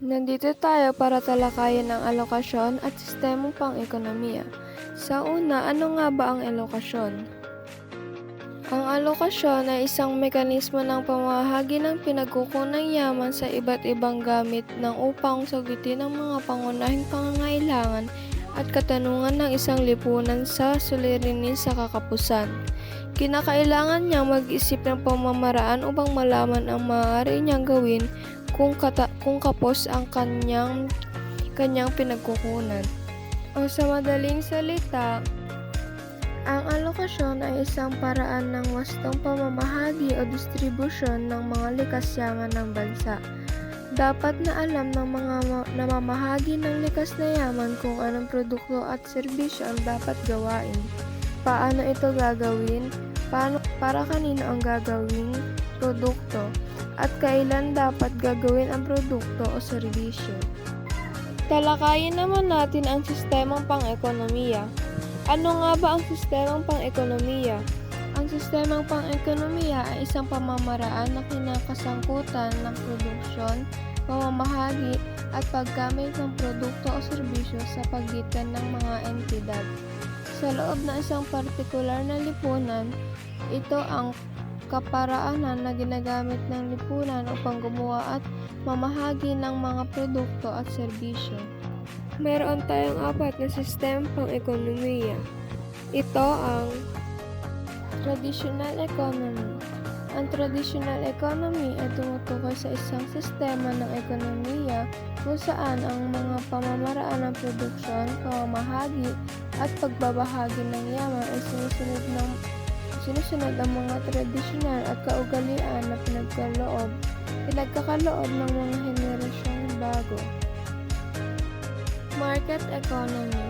Nandito tayo para talakayin ang alokasyon at sistemang pang-ekonomiya. Sa una, ano nga ba ang alokasyon? Ang alokasyon ay isang mekanismo ng pamahagi ng pinagkukunang yaman sa iba't ibang gamit ng upang sagutin ang mga pangunahing pangangailangan at katanungan ng isang lipunan sa suliranin sa kakapusan. Kinakailangan niyang mag-isip ng pamamaraan upang malaman ang maaari niyang gawin kung kapos ang kanyang pinagkukunan. O sa madaling salita, ang alokasyon ay isang paraan ng wastong pamamahagi o distribusyon ng mga likas yaman ng bansa. Dapat na alam ng mga namamahagi ng likas na yaman kung anong produkto at serbisyo ang dapat gawain, paano ito gagawin, para kanino ang gagawing produkto, at kailan dapat gagawin ang produkto o serbisyo. Talakayin naman natin ang sistemang pang-ekonomiya. Ano nga ba ang sistemang pang-ekonomiya? Ang sistemang pang-ekonomiya ay isang pamamaraan na kinakasangkutan ng produksyon, pamamahagi, at paggamit ng produkto o serbisyo sa pagitan ng mga entidad. Sa loob ng isang partikular na lipunan, ito ang kaparaanan na ginagamit ng lipunan upang gumawa at mamahagi ng mga produkto at serbisyo. Meron tayong apat na sistema pang-ekonomiya. Ito ang traditional economy. Ang traditional economy ay tumutukoy sa isang sistema ng ekonomiya kung saan ang mga pamamaraan ng produksyon, pamamahagi, at pagbabahagi ng yaman ay sinusunod ang mga tradisyonal at kaugalian na pinagkakaloob ng mga henerasyong bago. Market economy.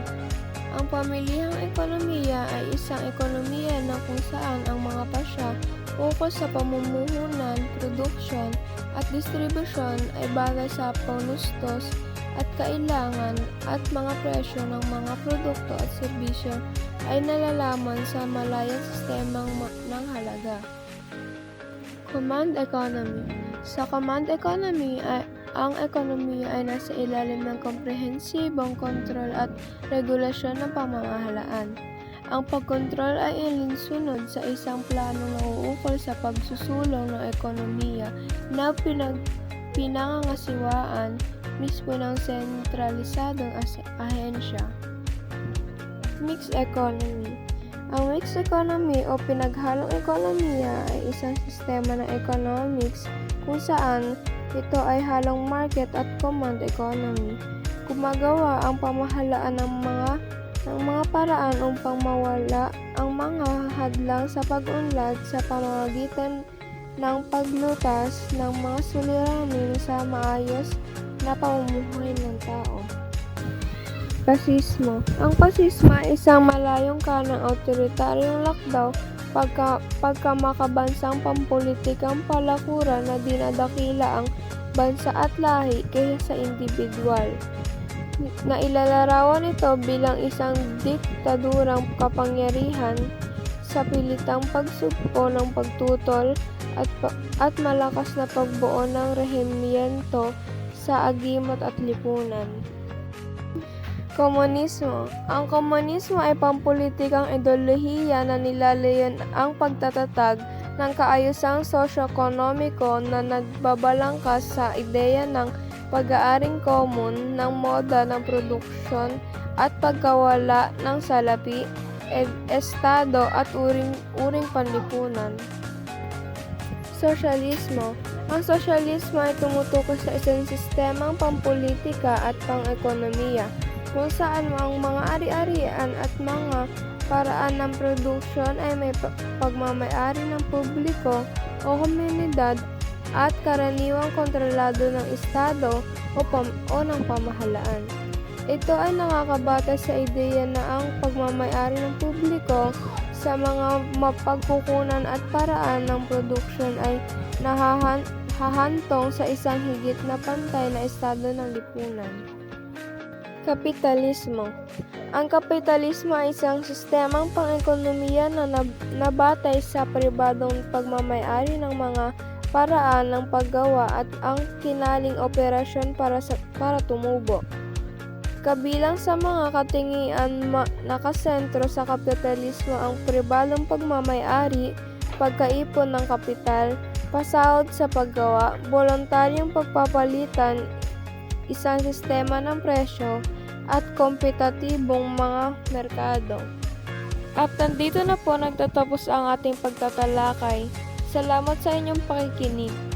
Ang pamilihang ekonomiya ay isang ekonomiya na kung saan ang mga pasya ukol sa pamumuhunan, produksyon, at distribusyon ay bagay sa panustos at kailangan at mga presyo ng mga produkto at serbisyo ay nalalaman sa malayang sistemang ng halaga. Command economy. Sa command economy, ang ekonomiya ay nasa ilalim ng komprehensibong kontrol at regulasyon ng pamamahalaan. Ang pagkontrol ay alinsunod sa isang plano na uukol sa pagsusulong ng ekonomiya na pinangangasiwaan mismo ng sentralisadong ahensya. Mixed economy. Ang mixed economy o pinaghalong ekonomiya ay isang sistema ng economics kung saan ito ay halong market at command economy. Gumagawa ang pamahalaan ng mga paraan upang mawala ang mga hadlang sa pag-unlad sa pamamagitan ng paglutas ng mga suliranin sa maayos na pamumuhay ng tao. Pasismo. Ang pasismo ay isang malayong kanang autoritaryong lakdaw pagkamakabansang pampulitikang palakuran na dinadakila ang bansa at lahi kaysa sa individual. Nailalarawan ito bilang isang diktadurang kapangyarihan sa pilitang pagsugpo ng pagtutol at malakas na pagbuo ng rehimyento sa agimot at lipunan. Komunismo. Ang komunismo ay pampulitikang ideolohiya na nilalayon ang pagtatatag ng kaayusang sosyo-ekonomiko na nagbabalangkas sa ideya ng pag-aaring komun ng moda ng produksyon at pagkawala ng salapi, estado at uring panlipunan. Sosyalismo. Ang sosyalismo ay tumutukoy sa isang sistemang pampulitika at pang-ekonomiya kung saan ang mga ari-arian at mga paraan ng produksyon ay may pagmamay-ari ng publiko o komunidad at karaniwang kontrolado ng estado o ng pamahalaan. Ito ay nakakabatay sa ideya na ang pagmamay-ari ng publiko sa mga mapagkukunan at paraan ng produksyon ay hahantong sa isang higit na pantay na estado ng lipunan. Kapitalismo. Ang kapitalismo ay isang sistemang pang-ekonomiya na nabatay sa pribadong pagmamay-ari ng mga paraan ng paggawa at ang kinaling operasyon para tumubo. Kabilang sa mga katingian nakasentro sa kapitalismo ang pribalong pagmamay-ari, pagkaipon ng kapital, pasahod sa paggawa, voluntaryong pagpapalitan, isang sistema ng presyo, at kompetatibong mga merkado. At nandito na po nagtatapos ang ating pagtatalakay. Salamat sa inyong pakikinig.